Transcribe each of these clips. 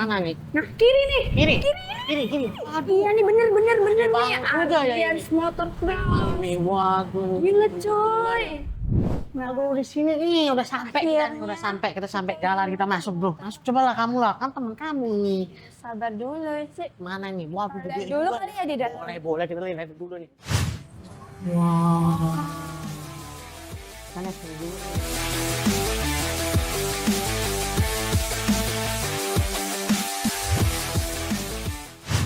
Mana nih? Nah, kiri nih. Kiri. Aduh, iya nih bener nih. Udah ya. Alias motor cross. Nih, waduh. Gila coy. Aduh, di sini nih udah sampai Akhirnya. kita, kita sampai jalan, kita masuk bro. Masuk coba lah kamu lah, kan teman kamu nih. Sabar dulu sih. Mana nih? Waduh, Lihat gede dulu juga. kali ya di dalam. Boleh kita lihat dulu nih. Wow. Mana sih dulu?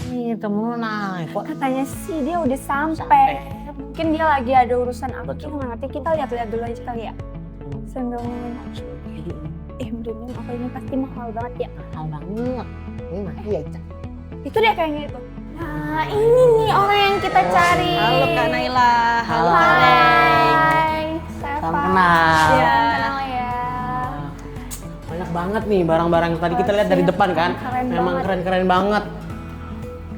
Nih temen naik. Kok Katanya sih dia udah sampai. Mungkin dia lagi ada urusan apa kita nggak ngerti. Kita lihat dulu aja kali ya. Sambil ngomongin. Bener apa ini pasti mahal banget ya. mahal banget. Ini mahal ya, Cak. Itu dia kayaknya itu. Nah ini nih orang yang kita cari. Halo Kak Naila, halo Kak Reng. Hai, saya Salam Pak. kenal. Ya. Salam kenal ya. Banyak banget nih barang-barang tadi kita lihat dari depan kan. Keren Memang banget. keren-keren banget.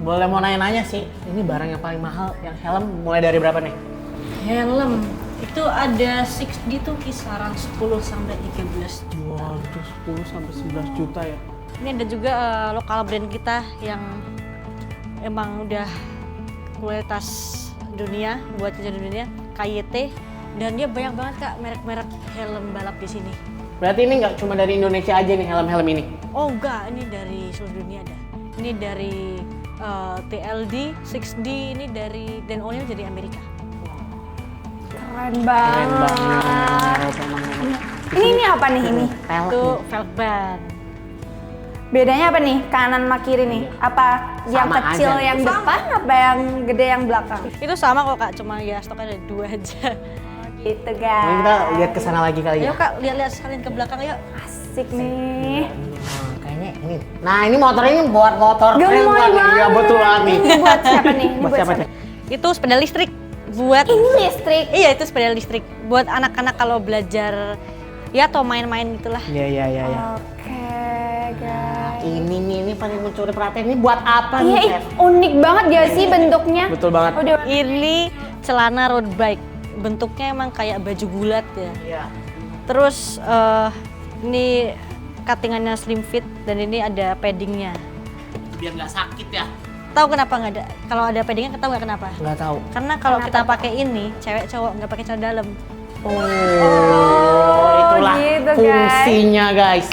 Boleh mau nanya-nanya sih, ini barang yang paling mahal, yang helm mulai dari berapa nih? Helm itu ada 6D tuh kisaran 10 sampai 13 juta. Waduh, 10 sampai 11 juta ya. Ini ada juga lokal brand kita yang emang udah kualitas dunia, buat kerja di dunia, KYT, dan dia banyak banget Kak merek-merek helm balap di sini. Berarti ini nggak cuma dari Indonesia aja nih helm-helm ini? Oh enggak, ini dari seluruh dunia ada. Ini dari TLD, 6D, ini dari Dan O'Neill dari Amerika. Keren Keren banget. banget. Emang. Ini apa nih ini? Pelek Itu nih. Velvet. Bedanya apa nih kanan sama kiri nih? Apa yang Sama kecil aja. yang depan apa yang gede yang belakang? Itu sama kok Kak, cuma ya stoknya ada 2 aja. Gitu Mungkin guys. kita lihat ke sana lagi kali ya. Ayo Kak, lihat-lihat sekalian ke belakang yuk. Asik nih. Nah, kayaknya ini. Nah, ini motor ini buat motor Gemoy keren banget nih. Ya banget. betul banget nih. Ini buat siapa nih? Ini Buat siapa nih? Itu sepeda listrik buat Ini listrik. iya itu sepeda listrik buat anak-anak kalau belajar ya atau main-main gitulah. Iya. Oke guys. Ini paling mencuri perhatian. Ini buat apa Iya, nih, ih, Chef? unik banget gak sih bentuknya? Betul banget. Udah. Ini celana road bike. Bentuknya emang kayak baju bulat ya. Iya. Terus ini cuttingannya slim fit dan ini ada paddingnya. Biar nggak sakit ya. Tahu kenapa nggak ada? Kalau ada paddingnya, tahu nggak kenapa? Nggak tahu. Karena kalau Kenapa kita tuh? pakai ini, cewek cowok nggak pakai celana dalam. Itulah gitu, guys. fungsinya guys.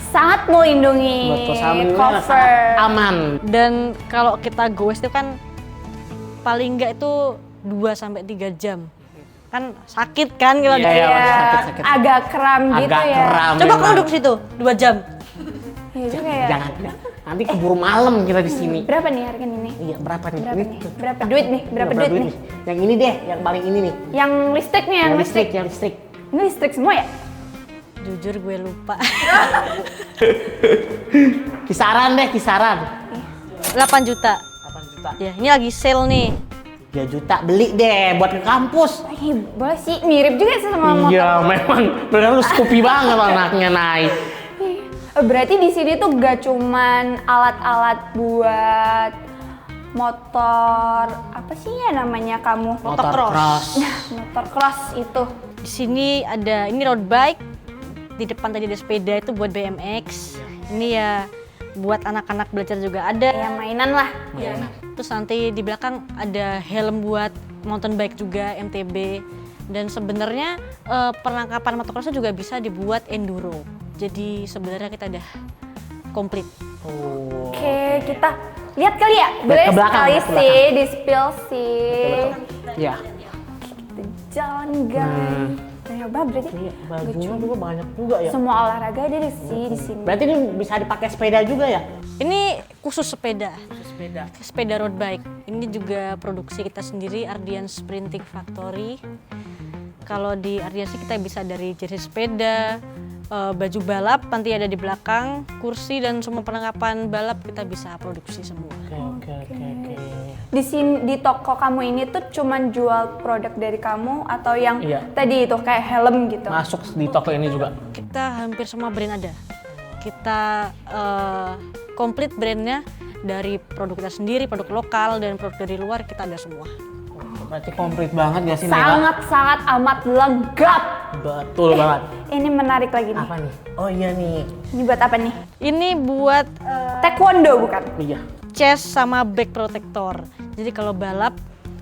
Sangat melindungi Betul, sama cover. sangat aman. Dan kalau kita goes itu kan paling nggak itu 2 sampai 3 jam. Kan sakit kan kalau Iya, di- iya. Ya, sakit. agak kram gitu Agak ya. kram. Coba kamu memang. duduk situ 2 jam. Iya juga ya. Jangan. Nanti keburu malam kita di sini. Berapa nih harganya nih? Iya, berapa nih? Berapa Ini nih? tuh. Berapa duit nih? Berapa duit nih? Yang ini deh, yang paling ini nih. Yang listrik nih, yang listrik. yang listrik. Ini listrik semua ya? Jujur gue lupa. Kisaran deh, kisaran. 8 juta. 8 juta. Ya, ini lagi sale nih. 3 juta beli deh buat ke kampus. Ih, boleh sih, mirip juga sih sama motor. Iya, memang benar lu Scoopy banget anaknya naik. Berarti di sini tuh gak cuman alat-alat buat motor, apa sih ya namanya kamu? Motocross. Nah, motor cross itu. Di sini ada ini road bike. Di depan tadi ada sepeda itu buat BMX. Ini ya buat anak-anak belajar juga ada. Ya mainan lah. Mainan. Terus nanti di belakang ada helm buat mountain bike juga MTB. Dan sebenarnya perlengkapan motocrossnya juga bisa dibuat enduro. Jadi sebenarnya kita udah komplit. Oh. Oke, kita lihat kali ya. Lihat Boleh ke belakang, sekali lihat ke sih, di spill sih. Iya. Kita jalan guys. Banyak banget berarti. Iya, bajunya juga banyak juga ya. Semua olahraga ada di sini. Berarti ini bisa dipakai sepeda juga ya? Ini khusus sepeda. Sepeda. Sepeda road bike. Ini juga produksi kita sendiri, Ardian Sprinting Factory. Kalau di Ardian sih kita bisa dari jersey sepeda, baju balap nanti ada di belakang, kursi dan semua perlengkapan balap kita bisa produksi semua. Oke. Di sini di toko kamu ini tuh cuman jual produk dari kamu atau yang Iya. tadi itu kayak helm gitu. Masuk di toko ini juga. Kita hampir semua brand ada. Kita komplit brandnya dari produk kita sendiri, produk lokal dan produk dari luar kita ada semua. Berarti komplit banget gak sih Naila? Sangat-sangat amat lengkap. Betul banget. Ini menarik lagi nih. Apa nih? Oh iya nih. Ini buat apa nih? Ini buat Taekwondo bukan? Iya. chest sama back protector. Jadi kalau balap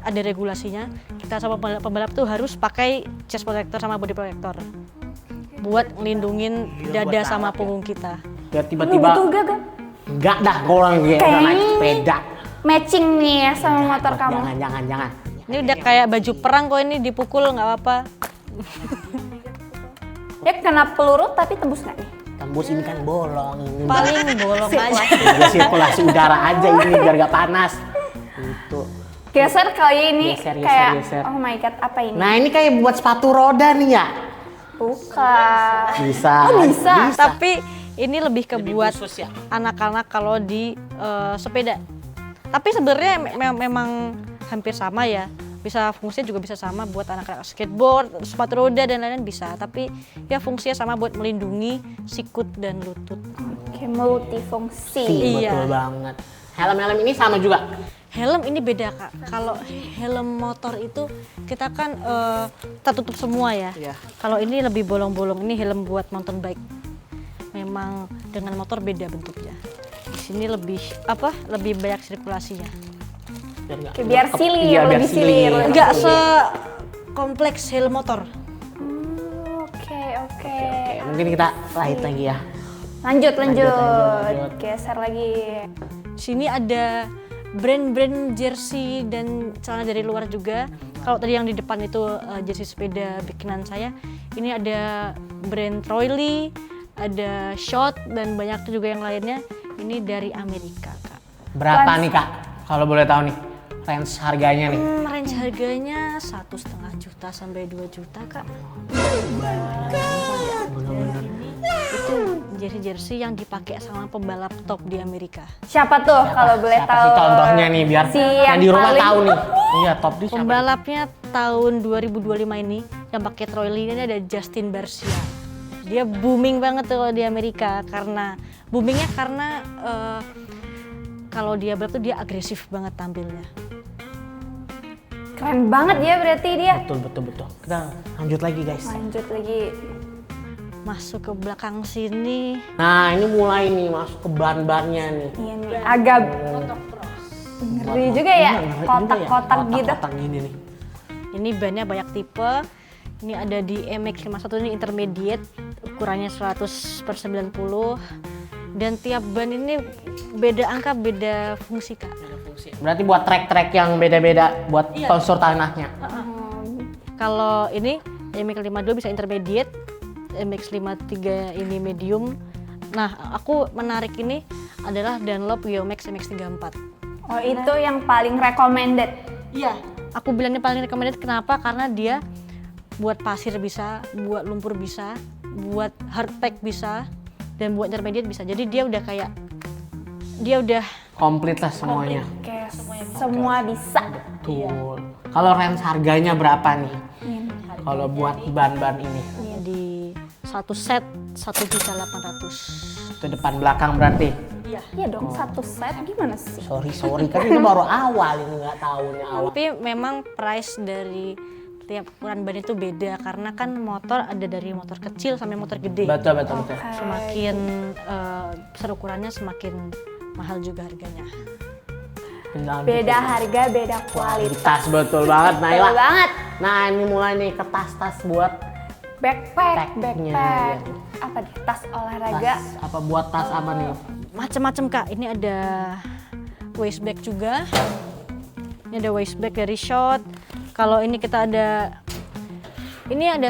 ada regulasinya, kita sama pembalap tuh harus pakai chest protector sama body protector buat ngelindungin Iya, dada buat sama balap ya. punggung kita. Biar Lu tiba-tiba butuh gak? enggak dah, gue orang kayak Kayaknya naik sepeda. Matching nih ya sama motor kamu. Jangan. Ini udah kayak baju perang kok, ini dipukul nggak apa-apa. Ya kena peluru tapi tembus nggak nih? Tembus ini kan bolong. Ini Paling bolong aja. ya, sirkulasi udara aja ini biar gak panas. Itu. Geser kali ini kayak Geser. oh my god apa ini? Nah ini kayak buat sepatu roda nih ya. Bukan. Bisa. Oh, bisa. Tapi ini lebih ke buat khusus ya? anak-anak kalau di sepeda. Tapi sebenarnya memang hampir sama ya. Bisa fungsinya juga bisa sama buat anak-anak skateboard, sepatu roda dan lain-lain bisa. Tapi ya fungsinya sama buat melindungi sikut dan lutut. Oke, multifungsi. Iya. Betul banget. Helm-helm ini sama juga. Helm ini beda Kak. Kalau helm motor itu kita kan tertutup semua ya. Iya. Kalau ini lebih bolong-bolong. Ini helm buat mountain bike. Memang dengan motor beda bentuknya. Di sini lebih banyak sirkulasinya. Biar silir, Iya, biar lebih silir. Enggak sekompleks helm motor. Oke. Mungkin kita lihat lagi ya. Lanjut. lanjut. Geser lagi. Sini ada brand-brand jersey dan celana dari luar juga. Kalau tadi yang di depan itu jersey sepeda bikinan saya, ini ada brand Troy Lee, ada Shot dan banyak juga yang lainnya. Ini dari Amerika, Kak. Berapa nih Kak? Kalau boleh tahu nih, range harganya nih. Range harganya 1,5 juta sampai 2 juta, Kak. Itu jersey-jersey yang dipakai sama pembalap top di Amerika. Siapa tuh kalau boleh Siapa tahu? sih contohnya nih biar Si yang di rumah paling- tahu nih. Iya, top di siapa? Pembalapnya tahun 2025 ini yang pakai Troy Lee ini ada Justin Barcia. Dia booming banget tuh kalau di Amerika karena kalau dia balap tuh dia agresif banget tampilnya. Keren banget ya berarti dia. Betul. Kita lanjut lagi guys. Lanjut lagi. Masuk ke belakang sini. Nah ini mulai nih masuk ke ban-bannya nih. Iya nih, agak ngeri juga ya, Ngeri juga ya, kotak-kotak gitu. Kotak gini nih. Ini bannya banyak tipe. Ini ada di MX51 ini intermediate, ukurannya 100/90. Dan tiap ban ini beda angka, beda fungsi Kak. Berarti buat trek-trek yang beda-beda buat postur tanahnya. Kalau ini MX52 bisa intermediate, MX53 ini medium. Nah, aku menarik ini adalah Dunlop Yomax MX34. Oh itu yang paling recommended. Iya. Aku bilangnya paling recommended kenapa? Karena dia buat pasir bisa, buat lumpur bisa, buat hardpack bisa, dan buat intermediate bisa. Jadi dia udah Komplit lah semuanya. Oke, semua bisa. Betul. Kalau range harganya berapa nih? Kalau buat ban-ban ini? di satu set 1.800.000. Itu depan belakang berarti? Iya dong, satu set gimana sih? Sorry kan itu baru awal ini nggak tahunya awal. Tapi memang price dari tiap ukuran ban itu beda karena kan motor ada dari motor kecil sampai motor gede. Betul. Semakin besar ukurannya semakin mahal juga harganya. Beda harga, beda kualitas. Tas betul banget Naila. Betul banget. Nah ini mulai nih ke tas-tas buat Backpack. Packnya, iya. Apa nih? Tas olahraga. tas apa buat tas apa nih? Macam-macam Kak. Ini ada waist bag juga. Ini ada waist bag dari Shot. Kalau ini kita ada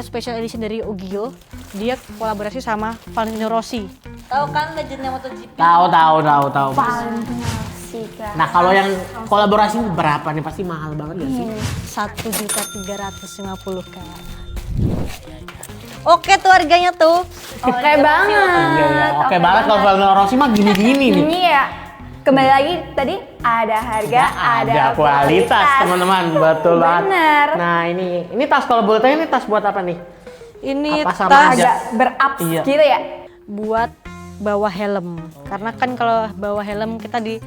special edition dari Ogio. Dia kolaborasi sama Valentino Rossi. Tahu kan legendnya MotoGP? Tahu. Valentino sih kan. Nah kalau yang kolaborasi ini berapa nih? Pasti mahal banget gak sih? 1.350.000 Kak. Oke tuh harganya tuh. Oke banget. Iya. Oke banget kalau Valentino Rossi mah gini-gini nih. Ini ya. Kembali lagi tadi ada harga, ada kualitas teman-teman, betul banget. Bener. Nah ini tas kalau boleh tanya ini tas buat apa nih? Ini Apa sama tas aja? Agak berups Iya. gitu ya. buat bawa helm. Karena kan kalau bawa helm kita di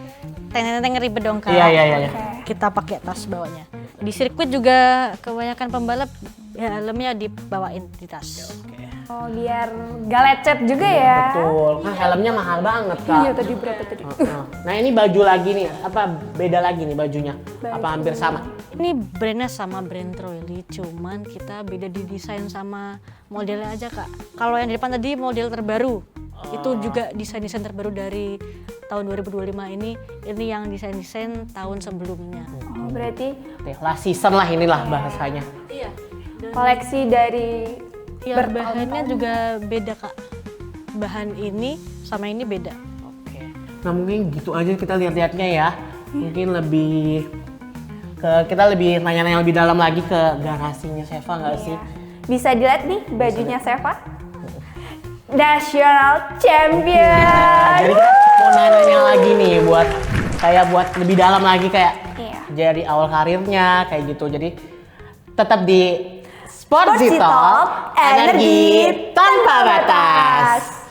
teng-teng ribet dong Kak. Iya. Kita pakai tas bawanya. Di sirkuit juga kebanyakan pembalap Ya, helmnya di bawain di tas. Oke. Oh, biar gak lecet juga ya. Betul. Kan helmnya mahal banget, Kak. Iya, tadi berapa tadi? Heeh. Nah, ini baju lagi nih. Apa beda lagi nih bajunya? Apa hampir sama? Ini brandnya sama brand Troili, cuman kita beda di desain sama modelnya aja Kak. Kalau yang di depan tadi model terbaru, itu juga desain-desain terbaru dari tahun 2025 ini yang desain-desain tahun sebelumnya. Oh, berarti Oke, last season lah inilah bahasanya. Iya. koleksi dari Ya, bahannya juga beda Kak. Bahan ini sama ini beda. Oke. Nah, mungkin gitu aja kita lihat-lihatnya ya. Mungkin kita lebih nanya-nanya lebih dalam lagi ke garasinya Seva nggak sih? Bisa dilihat nih bajunya Seva. National Champion. Jadi mau nanya lagi nih buat lebih dalam lagi kayak Iya. dari awal karirnya kayak gitu. Jadi tetap di Sportsy Top, energi tanpa batas.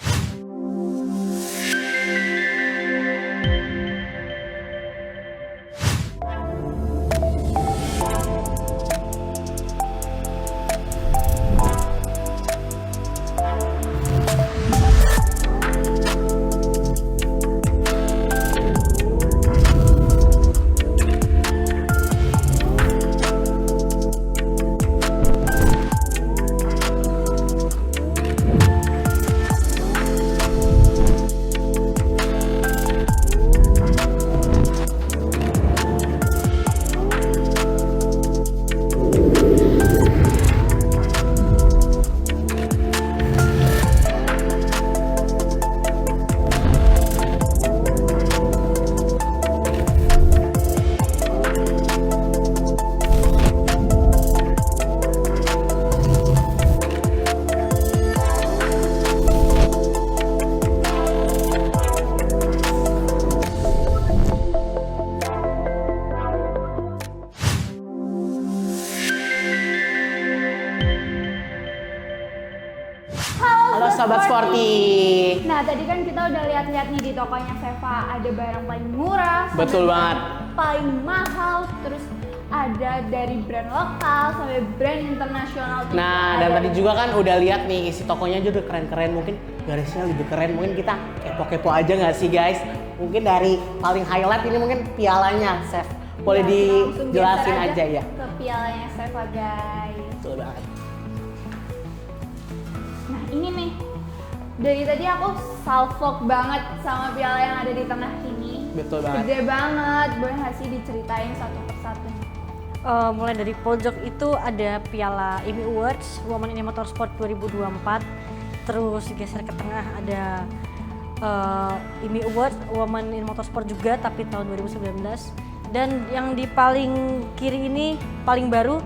Halo Sobat Sporty. Nah, tadi kan kita udah lihat-lihat nih di tokonya Seva, ada barang paling murah, sampai Betul banget. paling mahal, terus ada dari brand lokal sampai brand internasional. Nah, dan tadi juga kan udah lihat nih isi tokonya juga udah keren-keren, mungkin garisnya lebih keren, mungkin kita kepo-kepo aja nggak sih guys? Mungkin dari paling highlight ini mungkin pialanya, Chef. Boleh dijelasin aja ya? Ke pialanya Seva, guys. Betul banget. Nah, ini nih. Dari tadi aku salfok banget sama piala yang ada di tengah ini. Betul banget. Gede banget. Boleh nggak sih diceritain satu persatu? Mulai dari pojok itu ada piala Emmy Awards Women in Motorsport 2024. Terus geser ke tengah ada Emmy Awards Women in Motorsport juga tapi tahun 2019. Dan yang di paling kiri ini paling baru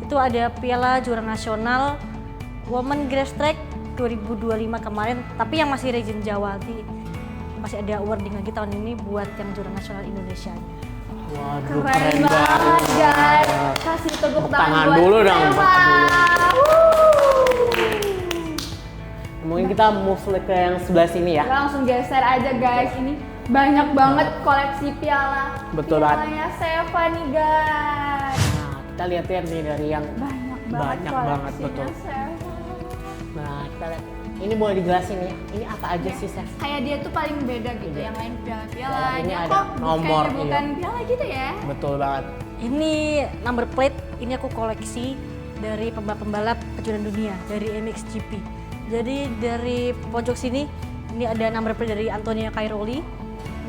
itu ada piala juara nasional Women Grass Track 2025 kemarin, tapi yang masih region Jawa, masih ada awarding lagi tahun ini buat yang juara nasional Indonesia. Waduh, Keren banget, guys. Kasih tepuk tangan buat dulu dong. Seva. Mungkin kita move ke yang sebelah sini ya. Kita langsung geser aja, guys. Ini banyak banget koleksi piala. Betul banget. Pialanya Seva nih, guys. Nah, kita lihat-lihat nih dari yang Banyak banyak banget, koleksinya betul. Seva. Nah, kita lihat. Ini boleh dijelasin ya. Ini apa aja sih, Chef? Kayak dia tuh paling beda gitu, yang lain piala-piala. Ini ada kok nomor, bukan iya. piala gitu ya. Betul banget. Ini number plate, ini aku koleksi dari pembalap-pembalap kejuaraan dunia dari MXGP. Jadi dari pojok sini ini ada number plate dari Antonio Cairoli.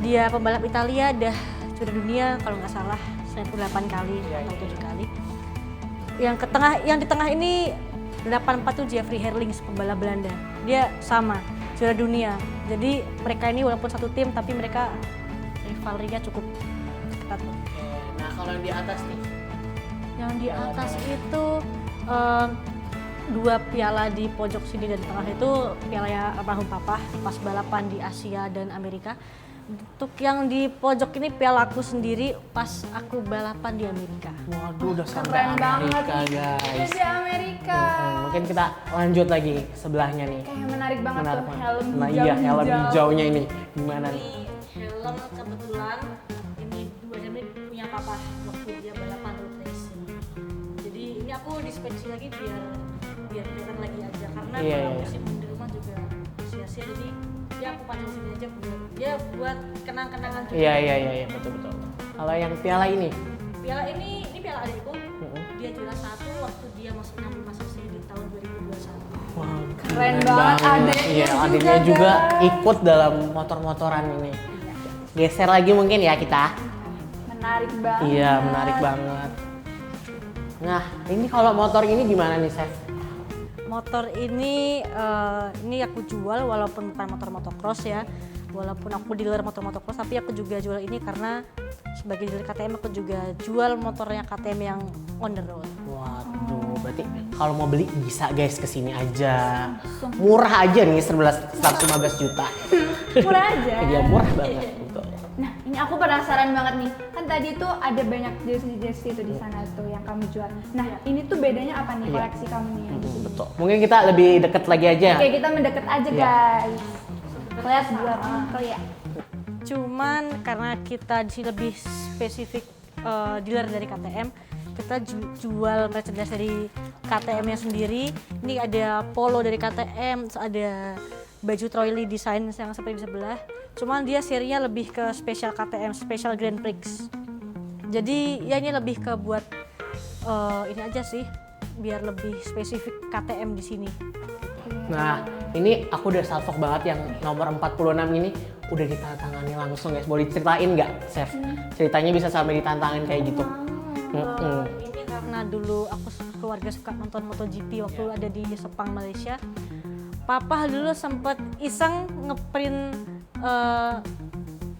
Dia pembalap Italia, dah juara dunia kalau nggak salah 98 kali atau 7 kali. Yang di tengah ini 841 Jeffrey Herlings, pembalap Belanda. Dia sama juara dunia. Jadi mereka ini walaupun satu tim tapi mereka rivalrinya cukup ketat. Nah, kalau yang di atas nih. Yang di atas itu dua piala di pojok sini dan tengah itu piala almarhum papa pas balapan di Asia dan Amerika. Untuk yang di pojok ini piala aku sendiri pas aku balapan di Amerika. Waduh, udah sampai Keren banget Amerika, nih. guys. Di Amerika. Mungkin kita lanjut lagi ke sebelahnya nih. Kayak menarik banget tuh banget. helm Nah, hijau. iya, helm hijaunya ini gimana nih? Ini helm kebetulan ini dua helm ini punya papa waktu dia balapan road racing. Jadi ini aku dispensi lagi biar kelihatan lagi aja karena Iya, kalau iya. aku simpen di rumah juga sia-sia, jadi ya aku pasang sini aja buat kenang-kenangan juga. Iya, betul. Kalau yang piala ini? Piala ini piala adikku. Mm-mm. Dia juara 1 waktu dia masih masuk sini di tahun 2021. Wah, Keren banget, adeknya Iya, juga, adiknya juga guys. ikut dalam motor-motoran ini. Geser lagi mungkin ya kita. Menarik banget. Iya, menarik banget. Nah, ini kalau motor ini gimana nih, Chef? Motor ini aku jual walaupun bukan motor motocross ya. Walaupun aku dealer motor motocross, tapi aku juga jual ini karena sebagai dealer KTM aku juga jual motornya KTM yang on the road. Waduh, berarti kalau mau beli bisa guys, kesini aja. Murah aja nih, 115 juta. Murah aja. Iya, murah banget. Betul. Nah, ini aku penasaran banget nih. Kan tadi tuh ada banyak jersey tuh di sana tuh yang kamu jual. Nah, ini tuh bedanya apa nih Iya. koleksi kamu nih? Betul. Mungkin kita lebih deket lagi aja. Oke, kita mendekat aja Iya. guys. Lihat belakang ya. Cuman karena kita di sini lebih spesifik dealer dari KTM, kita jual merchandise dari KTM-nya sendiri. Ini ada polo dari KTM, terus ada baju Troy Lee desain yang seperti di sebelah. Cuman dia serinya lebih ke special KTM, special Grand Prix. Jadi ya ini lebih ke buat ini aja sih, biar lebih spesifik KTM di sini. Nah, ini aku udah salfok banget yang nomor 46 ini udah ditantangannya langsung guys. Boleh diceritain nggak, Chef? Ceritanya bisa sampai ditantangin kayak gitu. Ini karena dulu aku keluarga suka nonton MotoGP waktu ada di Sepang, Malaysia. Papa dulu sempet iseng ngeprint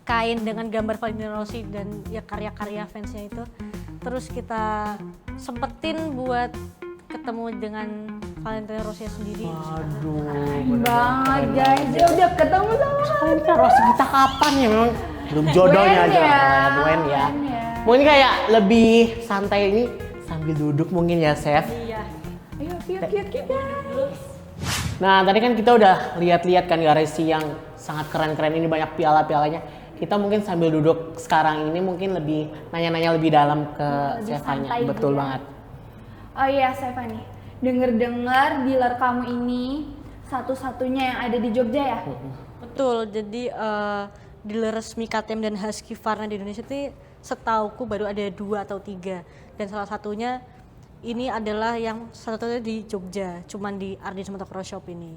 kain dengan gambar Valentino Rossi dan ya karya-karya fansnya itu. Terus kita sempetin buat ketemu dengan Valentino Rossi sendiri. Waduh, Banget guys. Dia udah ketemu sama Valentino Rossi kita kapan ya memang? Belum jodohnya Gwen aja. ya. Gwen ya. Gwen ya. Mungkin kayak lebih santai ini sambil duduk mungkin ya, Chef. Iya. Ayo, yuk kita. Nah, tadi kan kita udah lihat-lihat kan garasi yang sangat keren-keren ini, banyak piala-pialanya. Kita mungkin sambil duduk sekarang ini mungkin lebih nanya-nanya lebih dalam ke Lebih Chef-nya. santai Betul gitu ya. banget. Oh iya, Stephanie. Dengar-dengar dealer kamu ini satu-satunya yang ada di Jogja ya? Betul, jadi dealer resmi KTM dan Husky Varna di Indonesia itu setauku baru ada 2 atau 3. Dan salah satunya ini adalah yang satu-satunya di Jogja, cuman di Ardians Motocross Shop ini.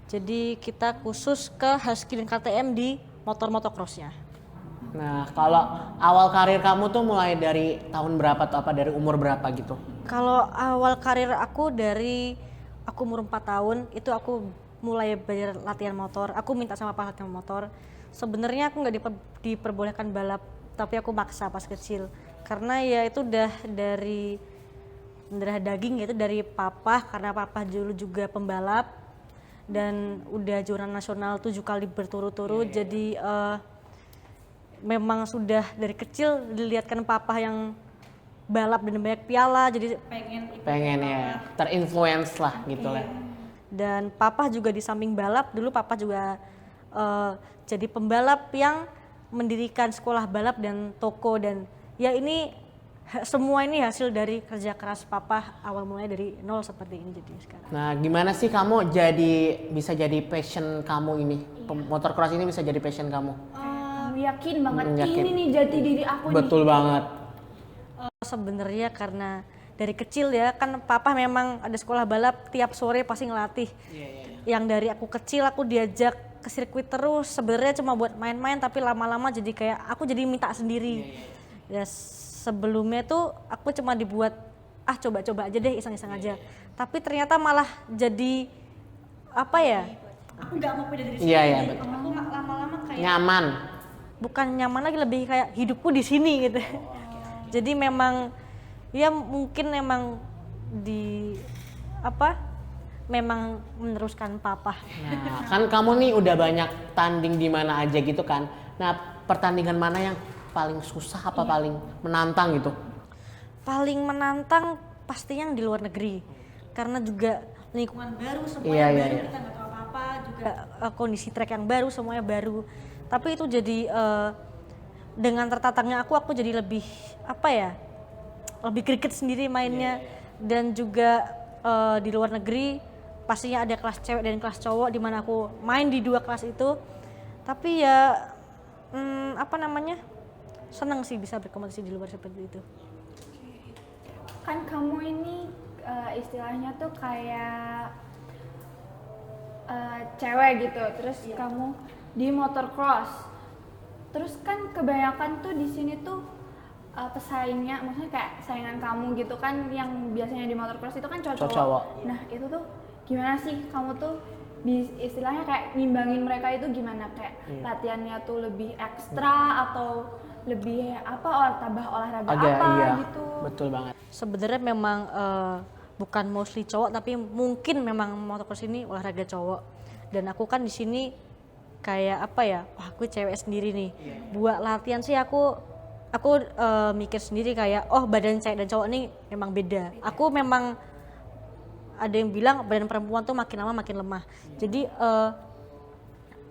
Jadi kita khusus ke Husky dan KTM di motor motocrossnya. Nah, kalau awal karir kamu tuh mulai dari tahun berapa tuh, apa dari umur berapa gitu? Kalau awal karir aku dari aku umur 4 tahun itu aku mulai belajar latihan motor. Aku minta sama papa latihan motor. Sebenarnya aku nggak diperbolehkan balap, tapi aku maksa pas kecil. Karena ya itu udah dari darah daging, itu dari papa, karena papa dulu juga pembalap dan udah juara nasional 7 kali berturut-turut. Jadi memang sudah dari kecil dilihatkan papa yang balap dan banyak piala, jadi Pengen ya, terinfluence lah gitu lah. Dan papa juga di samping balap, dulu papa juga jadi pembalap yang mendirikan sekolah balap dan toko, dan ya ini semua ini hasil dari kerja keras papa awal mulai dari nol seperti ini jadi sekarang. Nah, gimana sih kamu bisa jadi passion kamu ini? Motocross ini bisa jadi passion kamu? Yakin banget Yakin. ini nih jati diri aku nih. Betul banget. Sebenarnya karena dari kecil ya kan papa memang ada sekolah balap, tiap sore pasti ngelatih. Yang dari aku kecil aku diajak ke sirkuit terus, sebenarnya cuma buat main-main, tapi lama-lama jadi kayak aku jadi minta sendiri. Ya sebelumnya tuh aku cuma dibuat coba-coba aja deh, iseng-iseng aja. Tapi ternyata malah jadi apa ya? Aku nggak mau pindah dari sini. Iya, betul. Aku lama-lama kayak Nyaman. bukan nyaman lagi, lebih kayak hidupku di sini gitu. Jadi memang ya mungkin memang memang meneruskan papa. Nah, kan kamu nih udah banyak tanding di mana aja gitu kan. Nah, pertandingan mana yang paling susah apa paling menantang gitu? Paling menantang pastinya yang di luar negeri. Karena juga lingkungan baru, semuanya Iya, baru, iya. kita nggak tahu apa-apa, juga kondisi trek yang baru, semuanya baru. Tapi itu jadi dengan tertatangnya aku jadi lebih lebih greget sendiri mainnya. dan juga di luar negeri pastinya ada kelas cewek dan kelas cowok di mana aku main di 2 kelas itu. Tapi ya senang sih bisa berkompetisi di luar seperti itu. Kan kamu ini istilahnya tuh kayak cewek gitu, terus kamu di motocross, terus kan kebanyakan tuh di sini tuh pesaingnya, maksudnya kayak saingan kamu gitu kan, yang biasanya di motocross itu kan cowok-cowok. Nah itu tuh gimana sih kamu tuh istilahnya kayak ngimbangin mereka itu gimana, kayak latihannya tuh lebih ekstra atau lebih tambah olahraga gitu? Betul banget. Sebenarnya memang bukan mostly cowok, tapi mungkin memang motocross ini olahraga cowok. Dan aku kan di sini kayak aku cewek sendiri nih. Buat latihan sih aku mikir sendiri kayak badan cewek dan cowok ini memang beda. Aku memang ada yang bilang badan perempuan tuh makin lama makin lemah. Jadi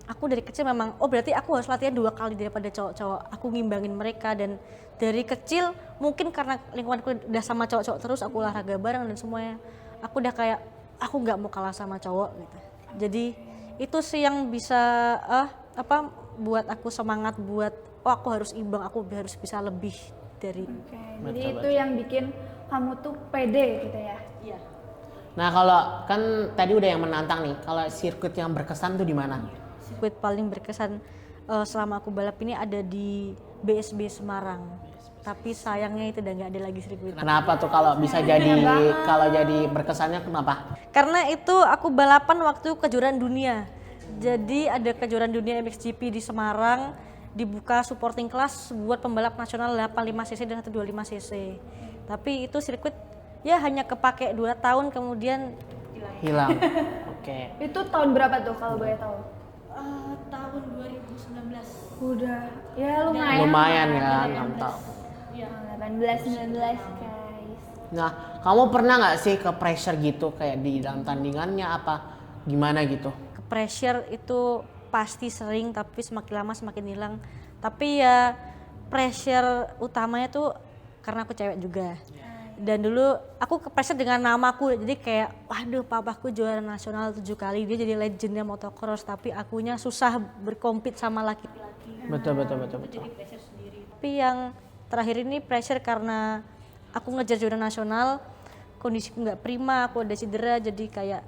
aku dari kecil memang berarti aku harus latihan 2 kali daripada cowok-cowok. Aku ngimbangin mereka, dan dari kecil mungkin karena lingkunganku udah sama cowok-cowok terus, aku olahraga bareng dan semuanya. Aku udah kayak aku nggak mau kalah sama cowok gitu. Jadi itu sih yang bisa buat aku semangat buat aku harus imbang, aku harus bisa lebih dari. Jadi itu yang bikin kamu tuh pede gitu ya? Iya. Nah kalau kan tadi udah yang menantang nih, kalau sirkuit yang berkesan tuh di mana? Sirkuit paling berkesan selama aku balap ini ada di BSB Semarang. Tapi sayangnya itu udah nggak ada lagi sirkuit. Kenapa tuh kalau jadi berkesannya kenapa? Karena itu aku balapan waktu kejuaraan dunia. Jadi ada kejuaraan dunia MXGP di Semarang, dibuka supporting class buat pembalap nasional 85cc dan 125cc. Tapi itu sirkuit ya hanya kepake 2 tahun kemudian Hilang. Oke. Itu tahun berapa tuh kalau boleh tahu? Tahun 2019. Udah, ya lumayan. Lumayan kan, 6 tahun. 18-19 guys. Nah, kamu pernah nggak sih ke pressure gitu kayak di dalam tandingannya apa gimana gitu? Ke pressure itu pasti sering, tapi semakin lama semakin hilang. Tapi ya pressure utamanya tuh karena aku cewek juga. Dan dulu aku ke pressure dengan namaku, jadi kayak waduh papaku juara nasional 7 kali, dia jadi legendnya motocross, tapi akunya susah berkompet sama laki-laki. Betul. Jadi pressure sendiri. Tapi yang terakhir ini pressure karena aku ngejar juara nasional, kondisiku nggak prima, aku ada cedera, jadi kayak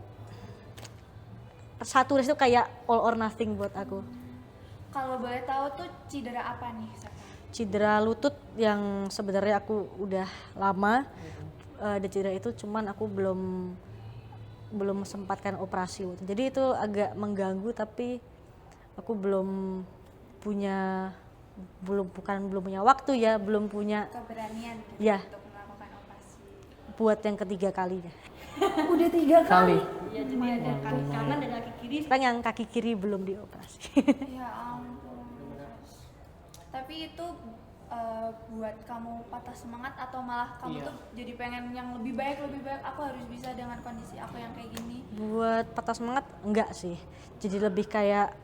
satu race itu kayak all or nothing buat aku. Kalau boleh tahu tuh cedera apa nih? Cedera lutut yang sebenarnya aku udah lama ada cedera itu, cuman aku belum sempatkan operasi. Jadi itu agak mengganggu, tapi aku belum punya waktu ya, belum punya keberanian gitu ya untuk melakukan operasi. Buat yang ketiga kalinya. Udah 3 kali. Ya, jadi ada kaki kanan dan kaki kiri. Sekarang yang kaki kiri belum dioperasi. Ya ampun. Tapi itu buat kamu patah semangat atau malah kamu tuh jadi pengen yang lebih baik, aku harus bisa dengan kondisi aku yang kayak gini? Buat patah semangat enggak sih. Jadi lebih kayak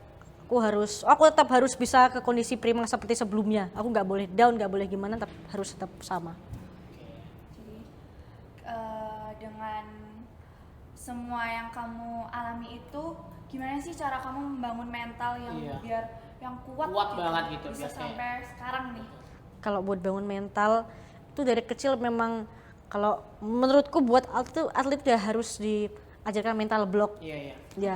aku tetap harus bisa ke kondisi prima seperti sebelumnya. Aku nggak boleh down, nggak boleh gimana, tapi harus tetap sama. Jadi dengan semua yang kamu alami itu, gimana sih cara kamu membangun mental yang biar yang kuat banget gitu bisa sampai sekarang nih? Kalau buat bangun mental itu dari kecil memang, kalau menurutku buat atlet ya harus diajarkan mental block. Iya. Ya.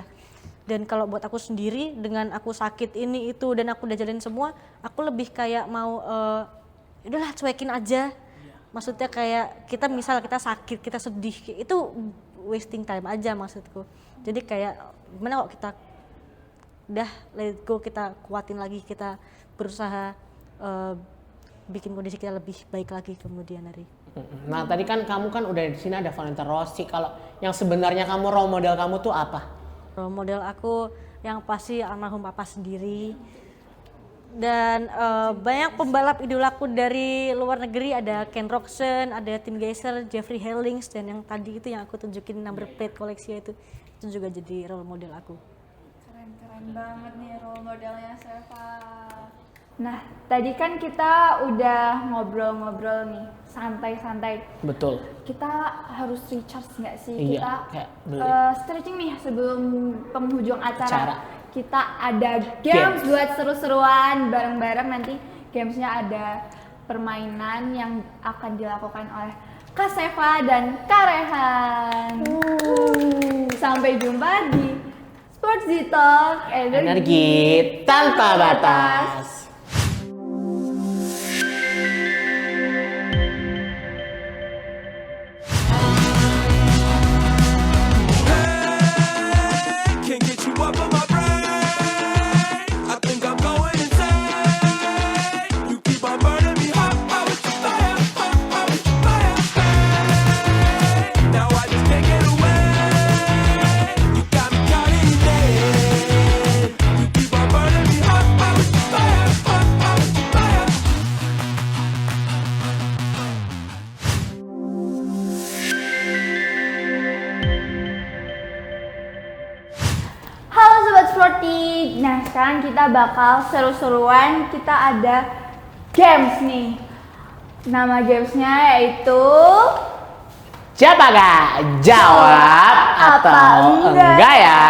Dan kalau buat aku sendiri, dengan aku sakit ini itu dan aku udah jalanin semua, aku lebih kayak mau udahlah cuekin aja. Maksudnya kayak kita sakit, kita sedih, itu wasting time aja maksudku. Jadi kayak gimana kok kita udah let go, kita kuatin lagi, kita berusaha bikin kondisi kita lebih baik lagi kemudian hari. Nah tadi kan kamu kan udah di sini ada Valentino Rossi. Kalau yang sebenarnya kamu role model kamu tuh apa? Role model aku yang pasti almarhum papa sendiri. Dan banyak pembalap idolaku dari luar negeri, ada Ken Roczen, ada Tim Geiser, Jeffrey Herlings, dan yang tadi itu yang aku tunjukin number plate koleksi itu juga jadi role model aku. Keren banget nih role modelnya Seva. Nah, tadi kan kita udah ngobrol-ngobrol nih, santai-santai. Betul. Kita harus recharge nggak sih? Iya, Kita kayak beli. stretching nih sebelum penghujung acara. Acara. Kita ada games buat seru-seruan bareng-bareng. Nanti gamesnya ada permainan yang akan dilakukan oleh Kak Seva dan Kak Rehan. Sampai jumpa di Sports Talk, Energi tanpa batas. Can't get you up on my brain. I think I'm going insane. You keep on burning me hot, hot with your fire, hot, hot with your fire. Now I just can't get away. You got me caught in your net. You keep on burning me hot, hot with your fire, hot, hot with your fire. Halo Sobat Sporty. Nah, sekarang kita bakal seru-seruan. Kita ada games nih. Nama gamesnya yaitu Siapa gak jawab atau enggak ya?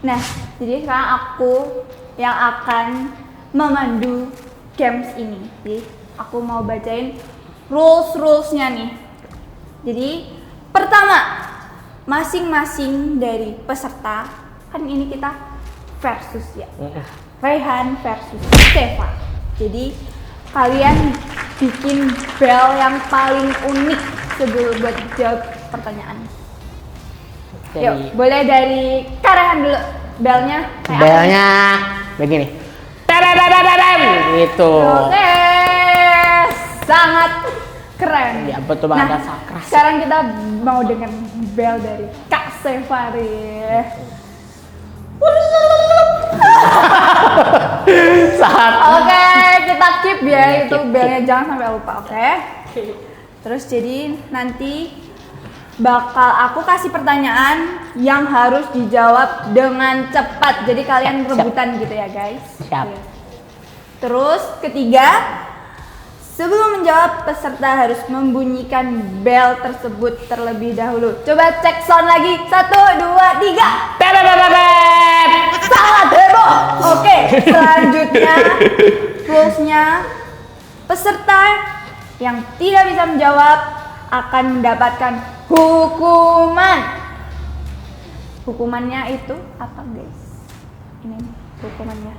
Nah, jadi sekarang aku yang akan memandu games ini. Jadi, aku mau bacain rules-rulesnya nih. Jadi, pertama, masing-masing dari peserta, kan ini kita versus ya. Rehan versus Seva. Jadi, kalian bikin bel yang paling unik sebelum buat jawab pertanyaan. Yuk, boleh dari Kak Rehan dulu. Belnya kayak Belnya begini. Tadadadadadam, gitu. Oke, sangat keren. Ya, betul banget, ada sakras. Sekarang kita mau dengar bel dari Kak Sevari. Saat Oke, kita keep ya Iya, itu keep, belnya, jangan sampai lupa, oke? Terus jadi nanti bakal aku kasih pertanyaan yang harus dijawab dengan cepat. Jadi kalian Siap. rebutan gitu ya, guys. Siap. Oke. Terus ketiga, sebelum menjawab peserta harus membunyikan bel tersebut terlebih dahulu. Coba cek sound lagi. 1, 2, 3. Tadadadadam. Sangat heboh. Oke, selanjutnya rulesnya peserta yang tidak bisa menjawab akan mendapatkan hukuman. Hukumannya itu apa, guys? Ini nih, hukumannya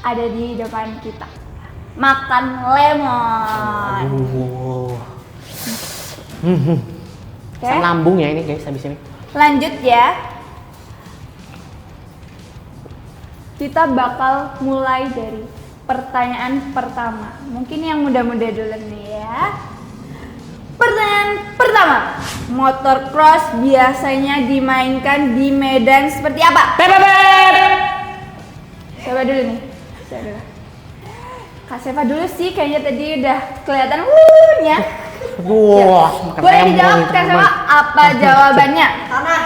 ada di depan kita. Makan lemon. Oke, Asam lambung ya ini guys habis ini. lanjut ya. Kita bakal mulai dari pertanyaan pertama. Mungkin yang muda-muda dulu nih ya. Pertanyaan pertama, motor cross biasanya dimainkan di medan seperti apa? Coba dulu nih. Coba dulu. Kak Seva dulu sih, kayaknya tadi udah kelihatan ya. Wah, makan Boleh lemon dijawab itu, Kak Seva, teman. apa jawabannya? Tanah.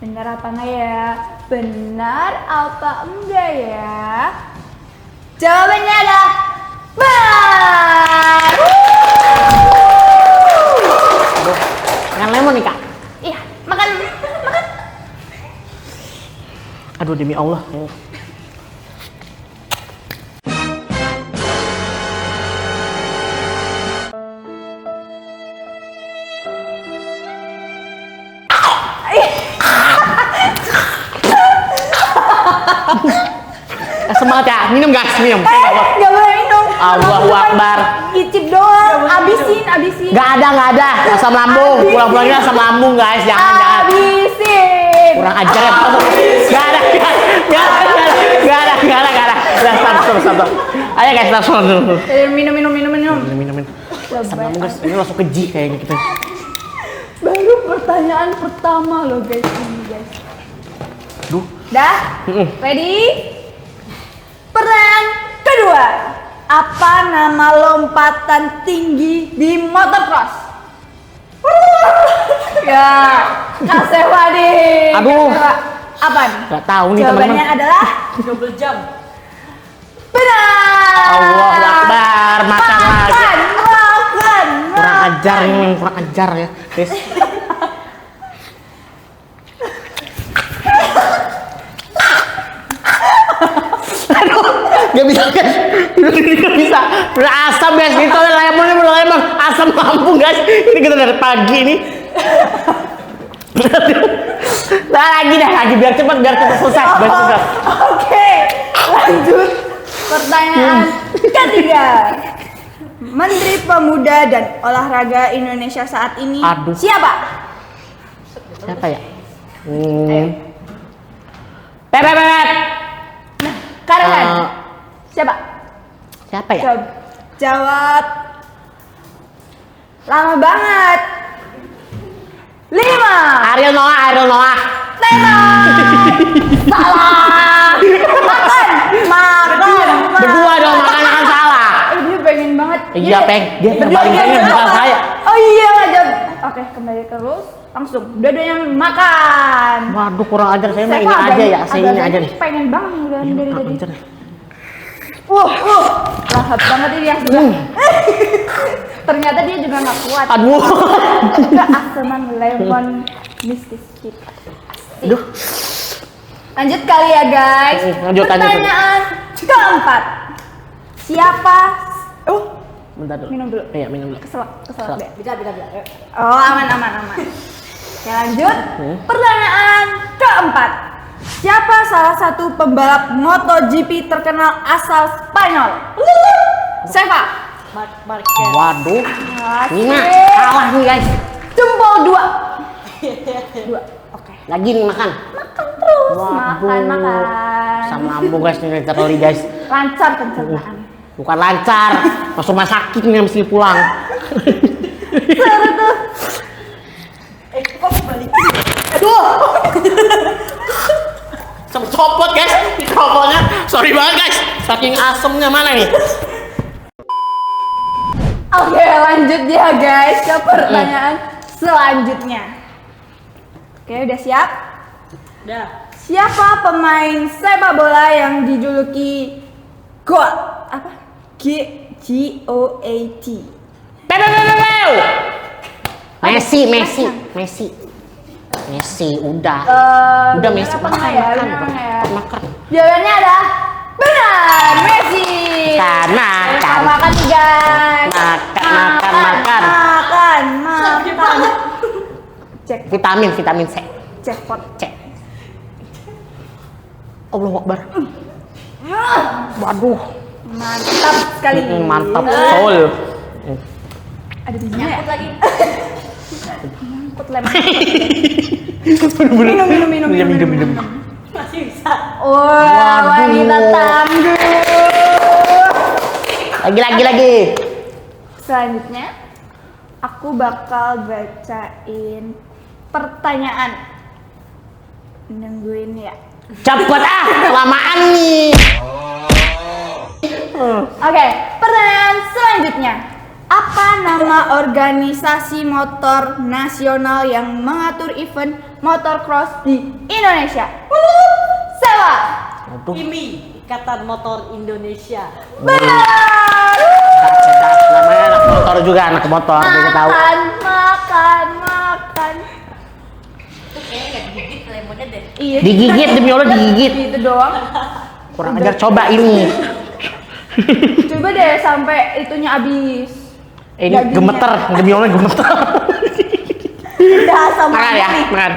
Benar apa enggak ya? Benar apa enggak ya? Jawabannya adalah benar. Aduh, makan lemon nih kak. Iya, makan. Aduh demi Allah. Semangat ya, minum guys, minum. Nggak boleh minum. Allahu Akbar. Icip doang, abisin. Gak ada. Asam lambung, pulang-pulangnya asam lambung guys, jangan. Abisin. Kurang ajar ya. Gak ada. Udah, stop. Ayo guys, stop dulu. Minum. Minum. Asam lambung guys, ini langsung keji kayaknya kita. Baru pertanyaan pertama loh guys ini guys. Duh. Dah? Ready? Pertanyaan kedua. Apa nama lompatan tinggi di motocross? Ya, Kak Seva nih. Aduh. Kak Seva. Apa nih? Gak tahu nih Jawabannya teman-teman. adalah double jump. Benar. Allah Akbar, makan lagi. Makan. Kurang ajar ini, kurang ajar ya, guys. Aduh, gak bisa guys, ini gak bisa. Udah asam guys, itu lemonnya udah lemon, asam lambung guys. Ini kita dari pagi ini. Nah, lagi biar cepat selesai. Oke, lanjut. Pertanyaan ketiga. Menteri Pemuda dan Olahraga Indonesia saat ini Aduh. siapa? Siapa ya? Pep. Karen. Siapa? Siapa ya? Jawab. Lama banget. 5. Ariel Noah. Salah. Makan. Berdua dong, makanya kan salah. Dia pengen banget. Iya, Peng. Dia yang paling pengen bukan saya. Oh iya, jawab. Oke, kembali ke rules. Langsung. Dua-duanya makan. Waduh, kurang ajar. Saya mah Saya ini agak- aja ya. Saya ini agak aja nih. pengen banget dari Kurang tadi. ajar nih. Lahap banget ini ya. Ternyata dia juga nggak kuat. Aduh. Keasaman lemon mistis kita. Aduh. Lanjut kali ya guys. Lanjut. Pertanyaan keempat. Siapa? Bentar dulu. Minum dulu. Iya, minum dulu. Keselak Keselak. deh. Bisa. Oh, aman. Oke, lanjut. Pertanyaan keempat. Siapa salah satu pembalap MotoGP terkenal asal Spanyol? Seva. Waduh. Ini mah Asik. kalah nih guys. Jempol 2. Oke. Lagi nih makan. Makan terus. Waduh. Makan. Sama lambung guys nih literally guys. Lancar pencernaan. Bukan lancar. Masuk rumah sakit nih mesti pulang. Seru tuh. Kok balik? Aduh. Copot guys. Mikrofonnya. Sorry banget guys. Saking asemnya mana nih? Oke, lanjut ya guys ke pertanyaan selanjutnya. Oke, udah siap? Udah. Siapa pemain sepak bola yang dijuluki GOAT? Apa? GOAT. Messi, udah. Udah Bener Messi apa enggak ya? Bener apa enggak ya? makan. Jawabannya adalah benar, Messi. Makan. Makan nih guys. Makan. Makan. Cek, Vitamin C. jackpot. Cek. Allahu Akbar. Waduh. Mantap sekali. Mantap Sol. Ada di sini ya? Lagi. Nyangkut lemon. Minum. Masih bisa. Wah, wanita tangguh. Lagi. Selanjutnya, aku bakal bacain pertanyaan. Nungguin ya. Cepet kelamaan nih. Oke, pertanyaan selanjutnya. Apa nama organisasi motor nasional yang mengatur event motocross di Indonesia? Seva. Aduh. IMI, Ikatan Motor Indonesia. Benar. Namanya anak motor juga, anak motor. Kita tahu. Makan. Itu kayaknya nggak digigit lemonnya deh. Iya. Digigit demi Allah digigit. Gitu doang. Kurang ajar, coba ini. Coba deh sampai itunya habis. Ini Dagingnya. gemeter, demi Allah gemeter. Udah sama Makan ya, nih. makan.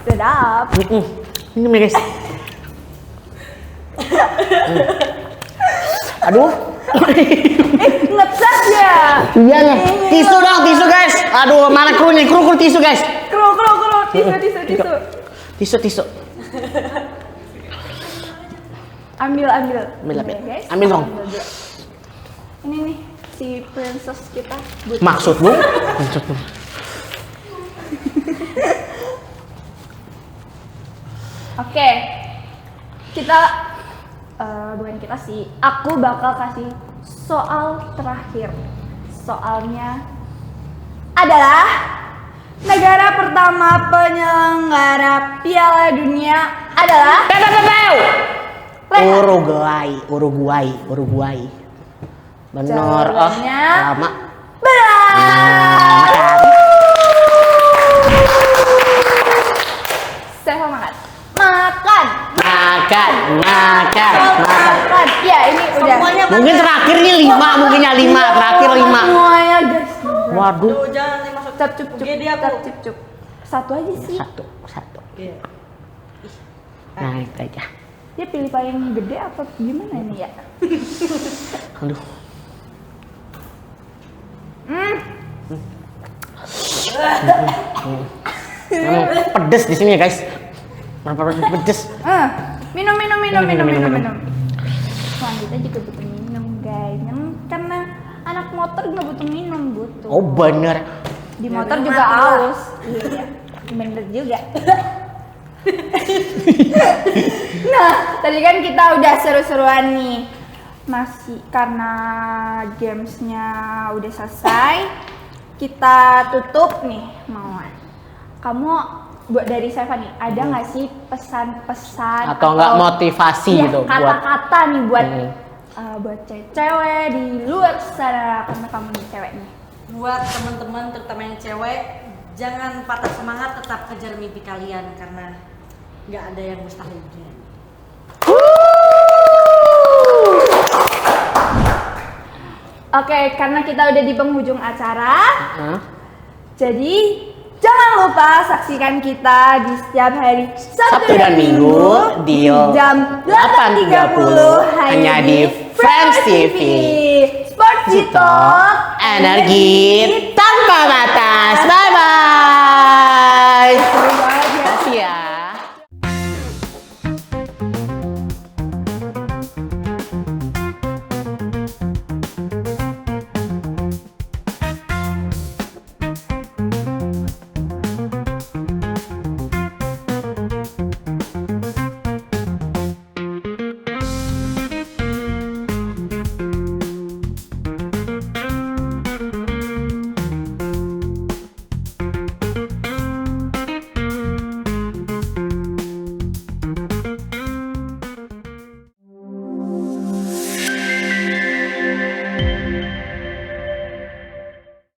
Sedap. Ini guys. Aduh. Ngecat ya. Iya nih. Tisu dong, tisu guys. Aduh, mana kru nih? Kru tisu guys. Kru. Tisu. Ambil. Ambil. Guys. Ambil dong. dulu. Ini nih si princess kita. Maksud lu? Oke. Kita bukan kita sih. Aku bakal kasih soal terakhir. Soalnya adalah Negara pertama penyelenggara Piala Dunia adalah Uruguay. Bener. Jawabannya Lama. benar. Saya mau makan. Makan. Ya ini udah. Mungkin terakhir nih 5, mungkinnya 5, terakhir 5. Semuanya guys. Waduh. Jangan masuk. Cap cup cup. Cap cup cup. Satu aja sih. Satu. Nah, itu aja. Dia pilih paling gede apa gimana ini ya? Aduh. Pedes di sini ya, guys. Pedes. Minum. Selanjutnya juga butuh minum guys. Karena anak motor nggak butuh minum, butuh. Oh, bener. Di motor juga haus. Iya. Bener juga. Nah, tadi kan kita udah seru-seruan nih. Masih karena gamesnya udah selesai, kita tutup nih, Mauan. Kamu buat dari Seva nih, ada nggak sih pesan-pesan Atau nggak motivasi ya, gitu kata-kata nih buat cewek di luar sana, karena kamu nih cewek nih. Buat teman-teman terutama yang cewek, jangan patah semangat, tetap kejar mimpi kalian karena nggak ada yang mustahil. Oke, karena kita udah di penghujung acara, jadi jangan lupa saksikan kita di setiap hari Sabtu dan Minggu di jam 8.30 hanya di Friends TV. Sports Talk Energi